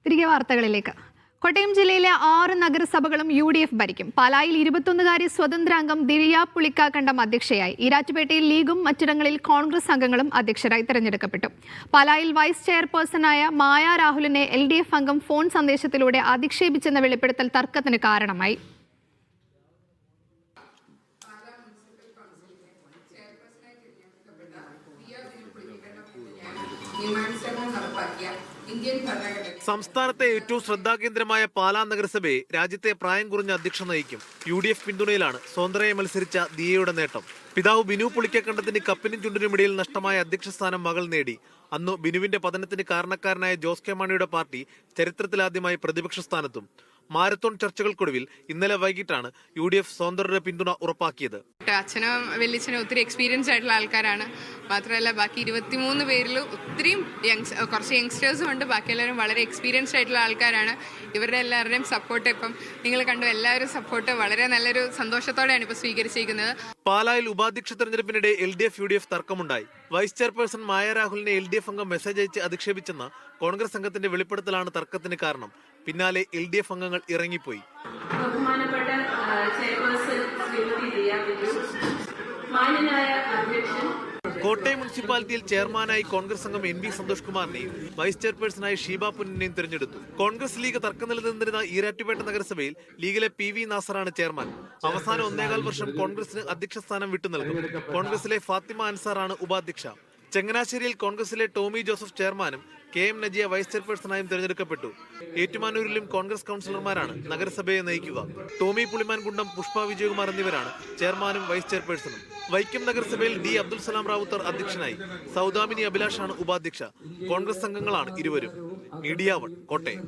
തിരികെ വാർത്തകളിലേക്ക്. കോട്ടയം ജില്ലയിലെ 6 നഗരസഭകളും UDF ഭരിക്കും. പാലായിൽ 21കാരി സ്വതന്ത്രാംഗം ദിയ പുളിക്കാക്കണ്ടം അധ്യക്ഷയായി. ഈരാറ്റുപേട്ടയിൽ ലീഗും മറ്റിടങ്ങളിൽ കോൺഗ്രസ് അംഗങ്ങളും അധ്യക്ഷരായി തെരഞ്ഞെടുക്കപ്പെട്ടു. പാലായിൽ വൈസ് ചെയർപേഴ്സണായ മായ രാഹുലിനെ LDF അംഗം ഫോൺ സന്ദേശത്തിലൂടെ അധിക്ഷേപിച്ചെന്ന വെളിപ്പെടുത്തൽ തർക്കത്തിന് കാരണമായി. സംസ്ഥാനത്തെ ഏറ്റവും ശ്രദ്ധാകേന്ദ്രമായ പാലാ നഗരസഭയെ രാജ്യത്തെ പ്രായം കുറഞ്ഞ അധ്യക്ഷ നയിക്കും. UDF പിന്തുണയിലാണ് സ്വതന്ത്രയെ മത്സരിച്ച ദിയയുടെ നേട്ടം. പിതാവ് ബിനു പുളിക്കക്കണ്ടത്തിന് കപ്പിനും ചുണ്ടിനുമിടയിൽ നഷ്ടമായ അധ്യക്ഷ സ്ഥാനം മകൾ നേടി. അന്ന് ബിനുവിന്റെ പതനത്തിന് കാരണക്കാരനായ ജോസ് കെ മാണിയുടെ പാർട്ടി ചരിത്രത്തിലാദ്യമായി പ്രതിപക്ഷ സ്ഥാനത്തും. മാരത്തോൺ ചർച്ചകൾക്കൊടുവിൽ ഇന്നലെ വൈകിട്ടാണ് UDF സ്വതന്ത്രരുടെ പിന്തുണ ഉറപ്പാക്കിയത്. അച്ഛനും വലിയച്ഛനും ഒത്തിരി എക്സ്പീരിയൻസ് ആയിട്ടുള്ള ആൾക്കാരാണ്. മാത്രമല്ല ബാക്കി 23 പേരിൽ ഒത്തിരിയും കുറച്ച് യങ്സ്റ്റേഴ്സും ഉണ്ട്. ബാക്കി എല്ലാവരും വളരെ എക്സ്പീരിയൻസ്ഡ് ആയിട്ടുള്ള ആൾക്കാരാണ്. ഇവരുടെ എല്ലാവരുടെയും സപ്പോർട്ട് ഇപ്പം നിങ്ങൾ കണ്ടു. എല്ലാവരും സപ്പോർട്ട് വളരെ നല്ലൊരു സന്തോഷത്തോടെയാണ് ഇപ്പോൾ സ്വീകരിച്ചിരിക്കുന്നത്. പാലായിൽ ഉപാധ്യക്ഷ തെരഞ്ഞെടുപ്പിനിടെ LDF UDF തർക്കമുണ്ടായി. വൈസ് ചെയർപേഴ്സൺ മായ രാഹുലിനെ LDF അംഗം മെസ്സേജ് അയച്ച് അധിക്ഷേപിച്ചെന്ന കോൺഗ്രസ് സംഘത്തിന്റെ വെളിപ്പെടുത്തലാണ് തർക്കത്തിന് കാരണം. പിന്നാലെ LDF അംഗങ്ങൾ ഇറങ്ങിപ്പോയി. ബഹുമാനപ്പെട്ട ചെയർപേഴ്സൺ ശ്രീമതി ദിയ ബിജു, മാന്യനായ അധ്യക്ഷൻ, കോട്ടയം മുനിസിപ്പാലിറ്റിയിൽ ചെയർമാനായി കോൺഗ്രസ് അംഗം NV സന്തോഷ് കുമാറിനെയും വൈസ് ചെയർപേഴ്സണായി ഷീബ പുന്നിനെയും തെരഞ്ഞെടുത്തു. കോൺഗ്രസ് ലീഗ് തർക്കം നിലനിന്നിരുന്ന ഈരാറ്റുപേട്ട നഗരസഭയിൽ ലീഗിലെ PV നാസറാണ് ചെയർമാൻ. അവസാന 1.25 വർഷം കോൺഗ്രസിന് അധ്യക്ഷ സ്ഥാനം വിട്ടു നൽകും. കോൺഗ്രസിലെ ഫാത്തിമ അൻസാറാണ് ഉപാധ്യക്ഷ. ചങ്ങനാശ്ശേരിയിൽ കോൺഗ്രസിലെ ടോമി ജോസഫ് ചെയർമാനും KM നജിയ വൈസ് ചെയർപേഴ്സണായും തെരഞ്ഞെടുക്കപ്പെട്ടു. ഏറ്റുമാനൂരിലും കോൺഗ്രസ് കൗൺസിലർമാരാണ് നഗരസഭയെ നയിക്കുക. ടോമി പുളിമാൻകുണ്ടം, പുഷ്പ വിജയകുമാർ എന്നിവരാണ് ചെയർമാനും വൈസ് ചെയർപേഴ്സണും. വൈക്കം നഗരസഭയിൽ D അബ്ദുൽ സലാം റാവുത്തർ അധ്യക്ഷനായി. സൗദാമിനി അഭിലാഷാണ് ഉപാധ്യക്ഷ. കോൺഗ്രസ് അംഗങ്ങളാണ് ഇരുവരും. മീഡിയ 1 കോട്ടയം.